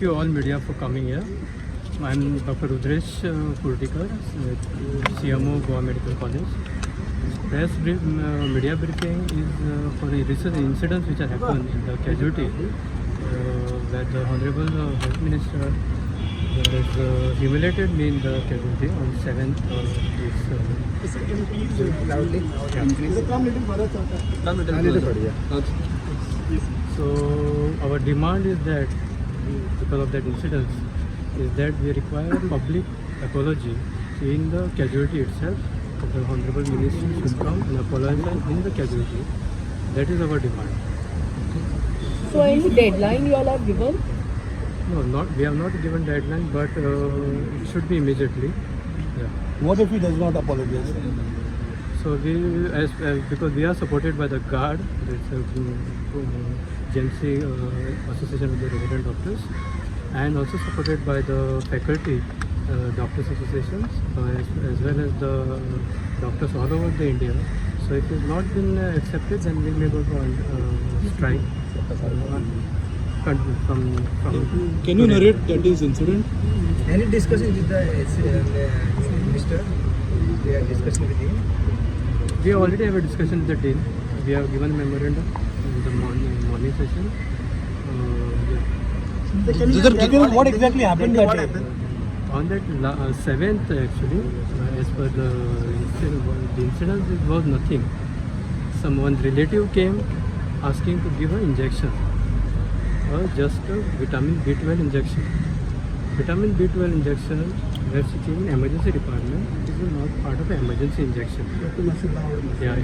You all media for coming here. I'm Dr. Rudresh Kurtikar, CMO Goa Medical College. Media briefing is for the recent incidents which have happened in the casualty where the Honorable Health Minister has humiliated me in the casualty on 7th So our demand is that because of that incident is that we require public apology in the casualty itself. The Honorable Minister should come and apologize in the casualty. That is our demand. So any deadline you all have given? No, we have not given deadline, but it should be immediately. Yeah. What if he does not apologize? So because we are supported by the GARD, that's GMC Association of the Resident Doctors, and also supported by the faculty doctors associations as well as the doctors all over the India. So if it has not been accepted, then we may go on strike. Can you narrate that is incident? Any discussion with the minister? We are discussing with him. We already have a discussion with the team. We have given a memorandum in the morning session. What exactly happened that day? On that 7th actually, as per the incident, it was nothing. Someone relative came asking to give an injection, just a vitamin B12 injection. Vitamin B12 injection, where she came in emergency department, this is not part of an emergency injection. Yeah,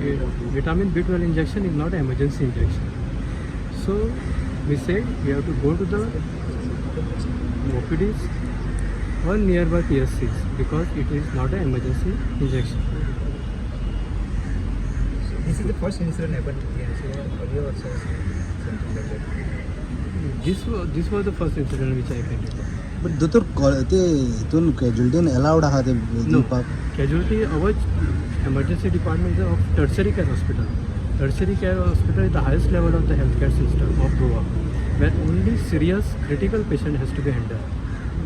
vitamin B12 injection is not an emergency injection. So we said we have to go to the OPDs or nearby PSCs because it is not an emergency injection. So this is the first incident happened with TNC. Earlier also something like that. This was the first incident which I can recall. But the casualty allowed No, casualty our emergency department is of tertiary care hospital. Tertiary care hospital is the highest level of the healthcare system of Goa, where only serious critical patient has to be handled.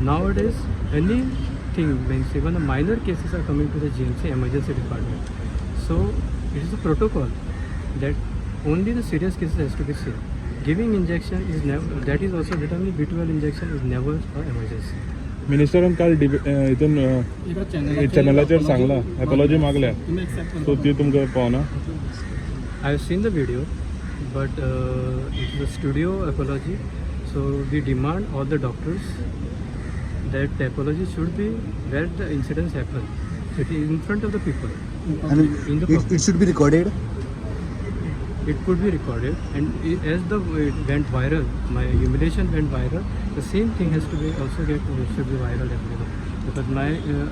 Nowadays, anything means even the minor cases are coming to the GMC emergency department. So it is a protocol that only the serious cases has to be seen. Giving injection is never, that is also vitamin B12 injection is never an emergency. मिनिस्टरान काल इथून चॅनलाचेर Sangla apology मागल्या सो ती तुमकां पावना. I have seen the video, but it is a studio apology. So we demand all the doctors that the apology should be where the incidents happen. It is in front of the people. In the public. It should be recorded. It could be recorded, and as it went viral, my humiliation went viral. The same thing has to be also should be viral everywhere because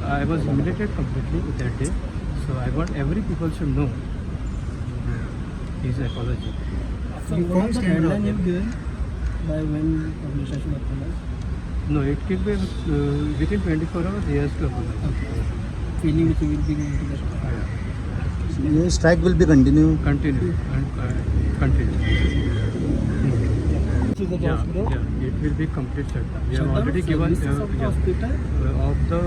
I was humiliated completely that day. So I want every people should know his apology. Informed Deadline you given by when publisher should apologize? No, it could be within 24 hours. He has to apologize. Feeling which you will be going to get. Your strike will be continue. Continue and continue. Yeah, it will be complete shutdown. We have already given hospital. Of the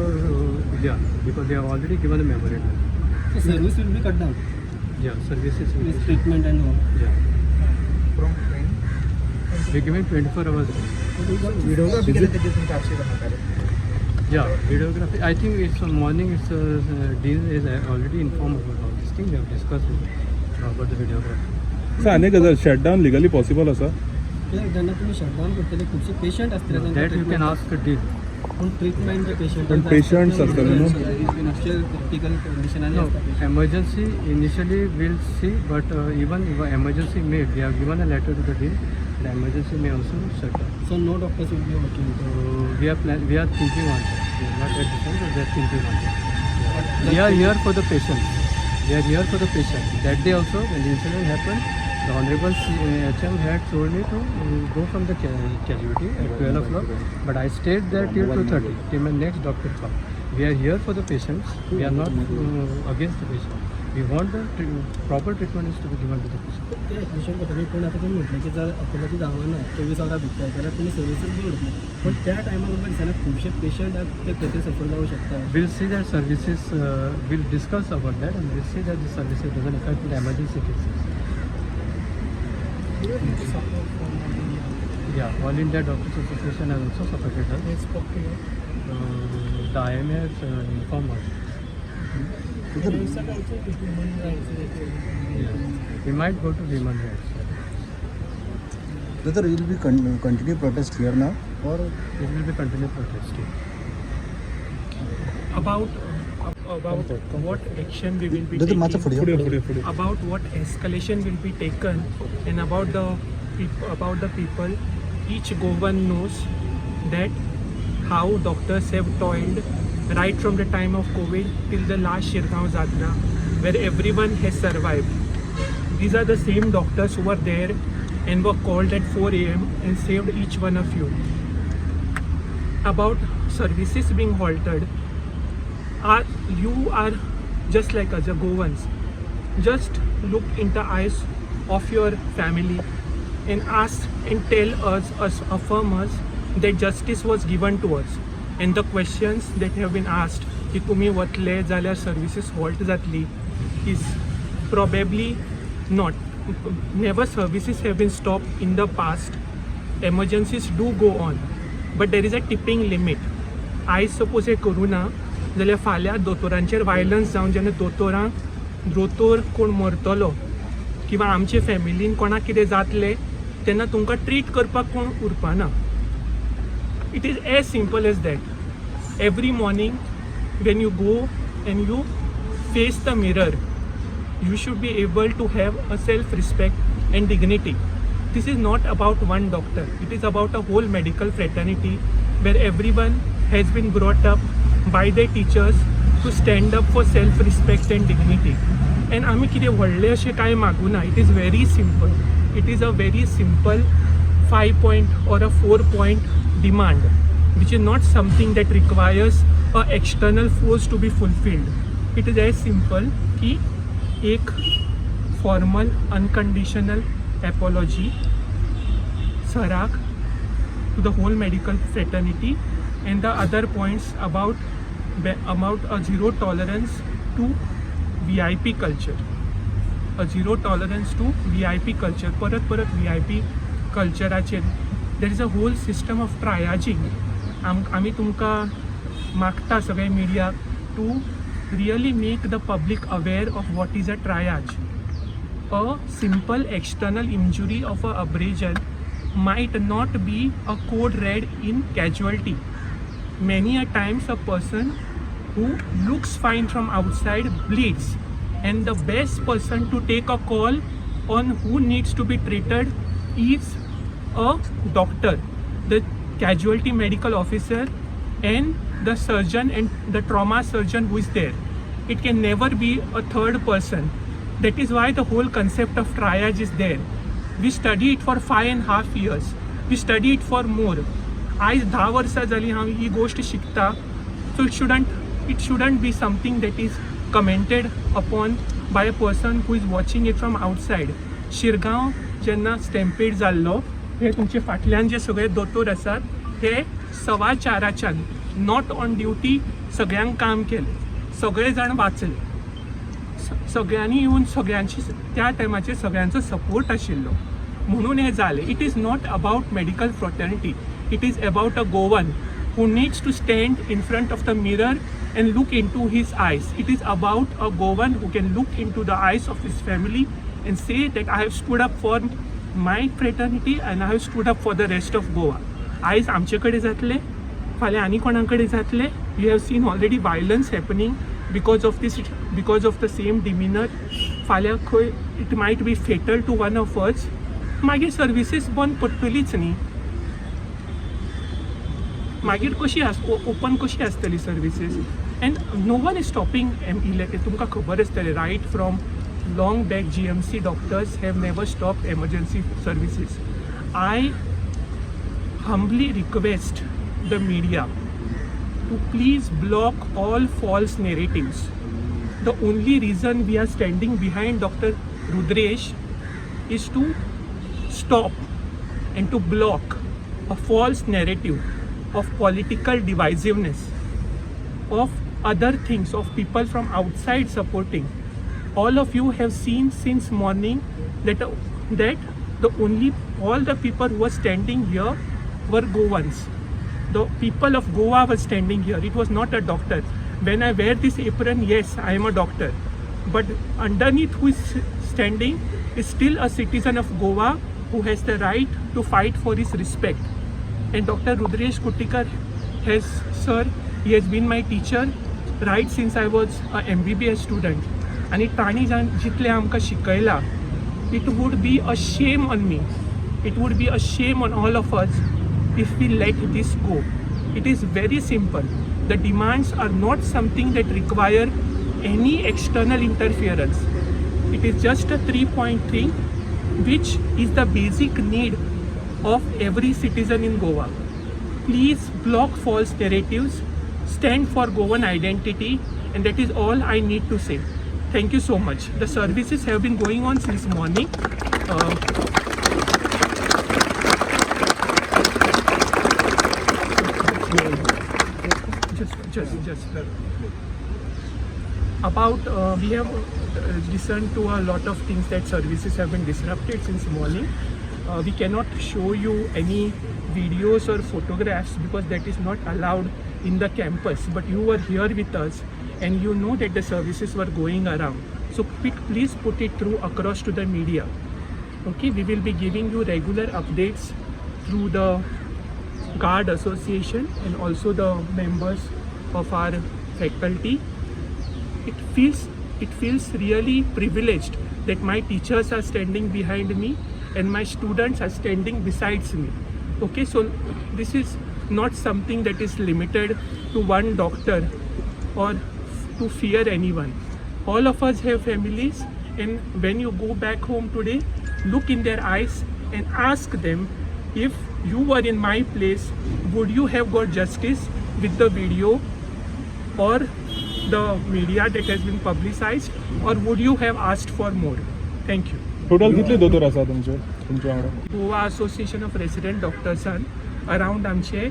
because they have already given the memorandum. So service will be cut down. Yeah, services. Will With treatment and all. Yeah, From when? we given 24 hours. Videography केलं त्याचे तुमच्या आवश्यकता Yeah, videography. I think it's morning. It's Dean is already informed about all this thing. We have discussed about the videography. Sir अनेक हजार shutdown legally possible असा. त्यांना तुम्ही shutdown करतले खूपशे पेशंट असतात That you can ask the Dean. पण treatment patient पण patients असतात न्हू. Critical condition No, emergency initially we'll see, but even if emergency may, we have given a letter to the Dean. The emergency may also shut down. So no doctors will be working. So we are thinking on that. We are not at the time, but we are thinking on that. We are here for the patients. We are here for the patient. That day also, when the incident happened, the Honorable HM had told me to go from the casualty at 12 o'clock, but I stayed there till 2:30, till my next doctor call. We are here for the patients. We are not against the patient. We want the proper treatment is to be given to the patient. ते admission करताना पण आता तुम्ही म्हटलं की जर अकोलाची जावं ना 24 वरां भितर जाल्यार तुमी सर्विसीस दवरतले पण त्या टायमार तुमकां दिसना खुबशे पेशंट ते खंयतरी सफर जावं शकता. We'll see that services, we'll discuss about that and we'll see that the services doesn't affect the emergency cases. Yeah, All India Doctors Association has also supported us. The IMA has informed us. Yeah. We might go to human rights. Brother, will be continue protest here now or It will be continued protesting. about what action we will be brother matcha taking, पुढे about what escalation will be taken, and about the people. Each Goan knows that how doctors have toiled right from the time of COVID till the last Shirgaon Jatra, where everyone has survived. These are the same doctors who were there and were called at 4 a.m. and saved each one of you. About services being halted, you are just like us, the Goans. Just look in the eyes of your family and ask and tell us, affirm us that justice was given to us. And the questions that have been asked, की तुम्ही वतले जाल्यार services halt जातली, is probably not. Never services have been stopped in the past. Emergencies do go on, but there is a tipping limit. I suppose हे करूं ना जाल्यार फाल्यां दोतोरांचेर violence जावन जेन्ना दोतोर कोण मरतलो किंवा आमचे फॅमिलीन कोणाक कितें जातलें तेन्ना तुमकां ट्रीट करपाक कोण उरपाना. It is as simple as that. Every morning when you go and you face the mirror, you should be able to have a self-respect and dignity. This is not about one doctor. It is about a whole medical fraternity where everyone has been brought up by their teachers to stand up for self-respect and dignity. And आमी कितें व्हडलें अशें कांय मागुना. It is very simple. It is a very simple 5-point or a 4-point demand, which is not something that requires a external force to be fulfilled. It is as simple कि एक formal unconditional apology सराक to the whole medical fraternity, and the other points about a zero tolerance to VIP culture. A zero tolerance to VIP culture. परत VIP culture. There is a whole system of triaging. आमी तुमकां मागता सगळे media to really make the public aware of what is a triage. A simple external injury of a abrasion might not be a code red in casualty. Many a times a person who looks fine from outside bleeds, and the best person to take a call on who needs to be treated is a doctor, the casualty medical officer, and the surgeon and the trauma surgeon who is there. It can never be a third person. That is why the whole concept of triage is there. We study it for 5.5 years. We study it for more. आयज 10 वर्सां जालीं हांव ही गोश्ट शिकता. So it shouldn't be something that is commented upon by a person who is watching it from outside. Shirgaon जेन्ना स्टॅम्पेड जाल्लो, हे तुमचे फाटल्यान जे सगळे दोतोर आसात हे 4:15 नॉट ऑन ड्युटी सगळ्यांक काम केलें, सगळे जाण वाचले, सगळ्यांनी येवन सगळ्यांची त्या टायमाचेर सगळ्यांचो सपोर्ट आशिल्लो म्हणून हे जालें. It is not about medical fraternity. It is about a Goan who needs to stand in front of the mirror and look into his eyes. It is about a Goan who can look into the eyes of his family and say that I have stood up for my fraternity and I have stood up for the rest of Goa. आयज आमचे कडेन जातले, फाल्यां आनी कोणा कडेन जातले. You have seen already violence happening because of the same demeanor. फाल्यां खंय it might be fatal to one of us. मागीर सर्विसीस बंद पडटलीच न्ही. मागीर कशी ओपन कशी आसतली services. And no one is stopping तुमकां खबर आसतलें right from long back GMC doctors have never stopped emergency services. I humbly request the media to please block all false narratives. the only reason we are standing behind Dr. Rudresh is to stop and to block a false narrative of political divisiveness, of other things, of people from outside supporting. All of you have seen since morning that all the people who were standing here were Goans. The people of Goa were standing here. It was not a doctor. When I wear this apron, yes, I am a doctor. But underneath who is standing is still a citizen of Goa who has the right to fight for his respect. And Dr. Rudresh Kutikar he has been my teacher right since I was a MBBS student. आणि ताणी जितले आमकां शिकयला, it would be a shame on me. It would be a shame on all of us if we let this go. It is very simple. The demands are not something that require any external interference. It is just a 3-point thing, which is the basic need of every citizen in Goa. Please block false narratives, stand for Goan identity, and that is all I need to say. Thank you so much. The services have been going on since morning. Just about we have listened to a lot of things that services have been disrupted since morning. We cannot show you any videos or photographs because that is not allowed in the campus, but you were here with us and you know that the services were going around. So please put it through across to the media. Okay, we will be giving you regular updates through the Guard Association and also the members of our faculty. It feels really privileged that my teachers are standing behind me and my students are standing besides me. Okay, so this is not something that is limited to one doctor or to fear anyone. All of us have families, and when you go back home today, look in their eyes and ask them, if you were in my place, would you have got justice with the video or the media that has been publicized, or would you have asked for more? Thank you. Total कितले दोतोर आसा तुमच्या वांगडा? Goa association of resident डॉक्टर्सान around आमचे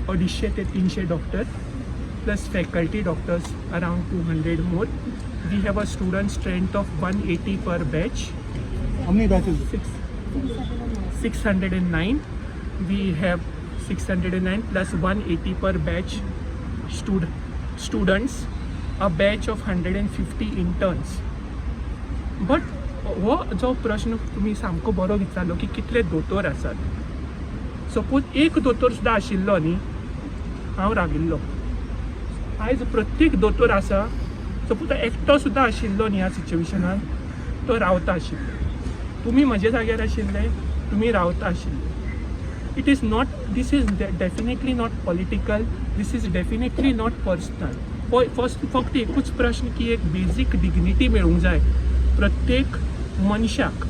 250 ते 300 doctor plus faculty doctors around 200 more. We have a student strength of 180 per batch. How many batches? 609. We have 609 plus 180 per batch students, a batch of 150 interns. But हो जो प्रश्न तुम्ही सामको बरो विचारलो की कितले दोतोर आसात. सपोज एक दोतोर सुद्दां आशिल्लो न्ही, हांव राविल्लो. आयज प्रत्येक दोतोर आसा, सपोज एकटो सुद्दां आशिल्लो न्ही ह्या सिच्युएशनान, तो रावता आशिल्लो. तुमी म्हजे जाग्यार आशिल्ले, तुमी रावता आशिल्ले. It is not, this is definitely not political, this is definitely not personal. फक्त एकूच प्रश्न की एक बेसिक डिग्निटी मेळूंक जाय प्रत्येक मनशाक,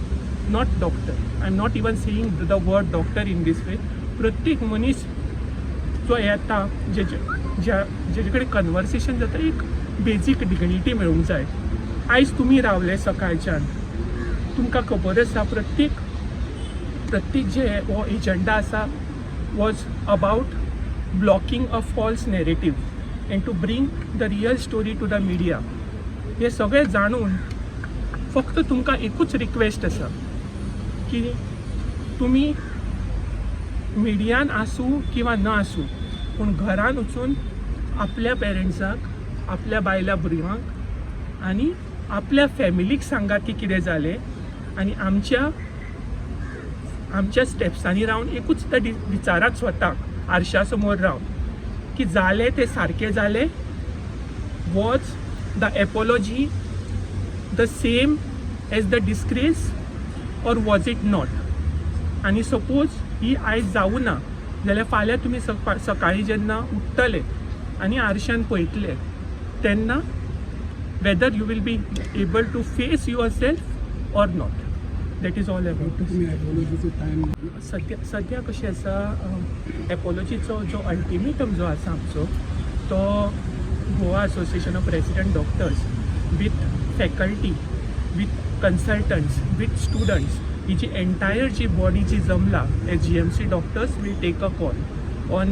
not doctor. I am not even saying the word doctor in this way. प्रत्येक मनीस जो येता, जेजे कडेन कन्वर्सेशन जाता, एक बेसिक डिग्निटी मेळूंक जाय. आयज तुमी रावले सकाळच्यान, तुमकां खबर आसा प्रत्येक जे हो एजंडा आसा was about blocking a false narrative and to bring the real story to the media. हे सगळें जाणून फक्त तुमकां एकूच रिक्वेस्ट आसा की तुमी मिडियान आसूं किंवा न आसूं, पूण घरान वचून आपल्या पेरंट्साक, आपल्या बायल्या भुरग्यांक आनी आपल्या फॅमिलीक सांगात की कितें जालें, आनी आमच्या स्टेप्सांनी रावन एकूच विचारात स्वताक आरशा समोर रावन की जालें तें सारकें जालें. Was the apology the same as the disgrace or was it not? आनी सपोज ही आयज जावं ना जाल्यार फाल्यां तुमी सकाळीं जेन्ना उठतले आनी आरशान पळयतले तेन्ना whether you will be able to face yourself or not. That is all about. सद्या कशें आसा, एपॉलॉजीचो जो अल्टिमेटम जो आसा आमचो, तो Goa association of resident doctors with faculty, with consultants, with students, ही जी एंटायर जी बॉडी जी जमला as GMC doctors will take a call on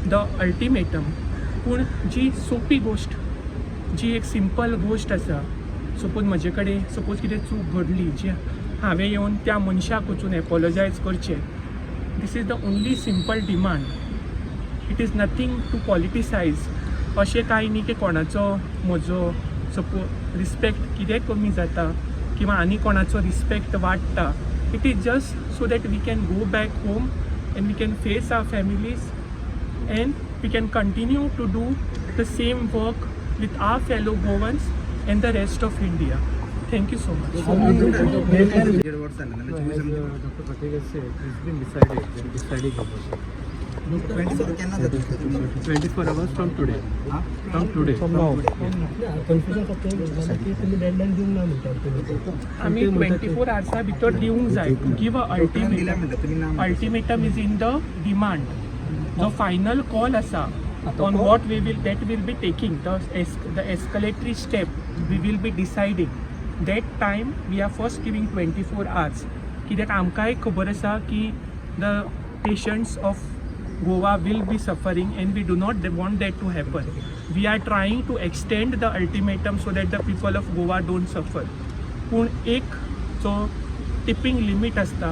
the ultimatum. पूण जी सोपी गोष्ट, जी एक सिंपल गोष्ट आसा, सपोज म्हजे कडेन सपोज कितें चूक घडली जी हांवें येवन त्या मनशाक वचून एपॉलोजायज करचें, this is the only simple demand. It is nothing to politicise. अशें कांय न्ही की कोणाचो म्हजो सपोज रिस्पेक्ट कितें कमी जाता किंवा आनी कोणाचो रिस्पेक्ट वाडटा. It is just so that we can go back home and we can face our families and we can continue to do the same work with our fellow Goans and the rest of India. Thank you so much. Dr. Patel has said it's been decided. They're deciding about it. 24 hours from today. From today. Confusion फक्त एक झालं की तुम्ही deadline देऊन ना म्हणतात तुम्ही. आम्ही 24 hours भितर दिवंक जाय to give a ultimatum is in the demand. जो फायनल कॉल आसा on what we will be taking the escalatory step we will be deciding. That time we are first giving 24 hours. कित्याक आमकांय खबर आसा की the patients of Goa will be suffering and we do not want that to happen. We are trying to extend the ultimatum so that the people of Goa don't suffer. पूण एक जो tipping limit आसता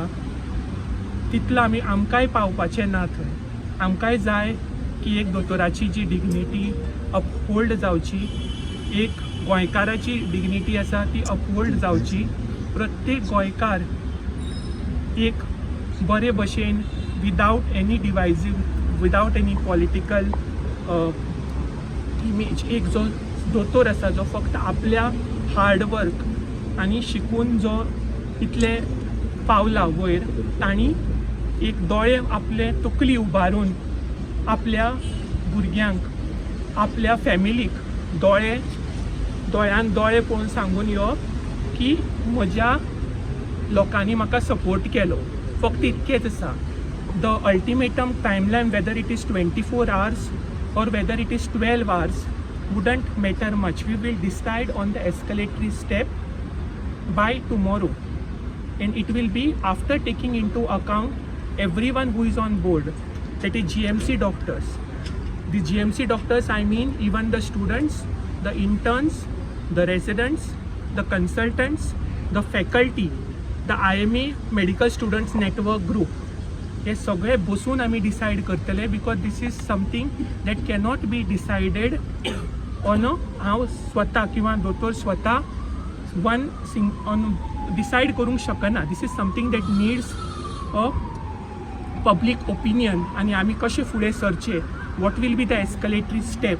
तितलो आमी आमकांय पावपाचें ना थंय. आमकांय जाय की एक दोतोराची जी डिग्निटी अपहोल्ड जावची, एक गोंयकाराची डिग्निटी आसा ती अपहोल्ड जावची. प्रत्येक गोंयकार एक बरे भशेन without any divisive, without any political image, एक जो दोतोर आसा जो फक्त आपल्या हार्डवर्क आनी शिकून जो इतले पावला वयर, तांणी एक दोळे आपले तकली उबारून आपल्या भुरग्यांक, आपल्या फॅमिलीक दोळ्यान दोळे पळोवन सांगून यो की म्हज्या लोकांनी म्हाका सपोर्ट केलो. फक्त इतकेंच आसा. The ultimatum timeline whether it is 24 hours or whether it is 12 hours wouldn't matter much. We will decide on the escalatory step by tomorrow and it will be after taking into account everyone who is on board, that is GMC doctors. The GMC doctors, I mean even the students, the interns, the residents, the consultants, the faculty, the IMA medical students network group. हे सगळे बसून आमी decide करतले because these is something that cannot be decided on हांव स्वता किंवा दोतोर स्वता one on decide करूंक शकना. This is something that needs a public opinion. आनी आमी कशे फुडें सरचे, what will be the escalatory step,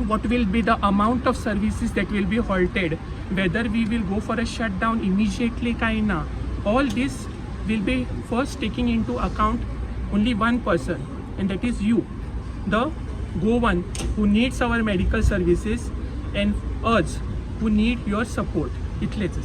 what will be the amount of services that will be halted, whether we will go for a shutdown immediately kaina. All this will be first taking into account only one person, and that is you, the Goan who needs our medical services, and us who need your support. Itleच.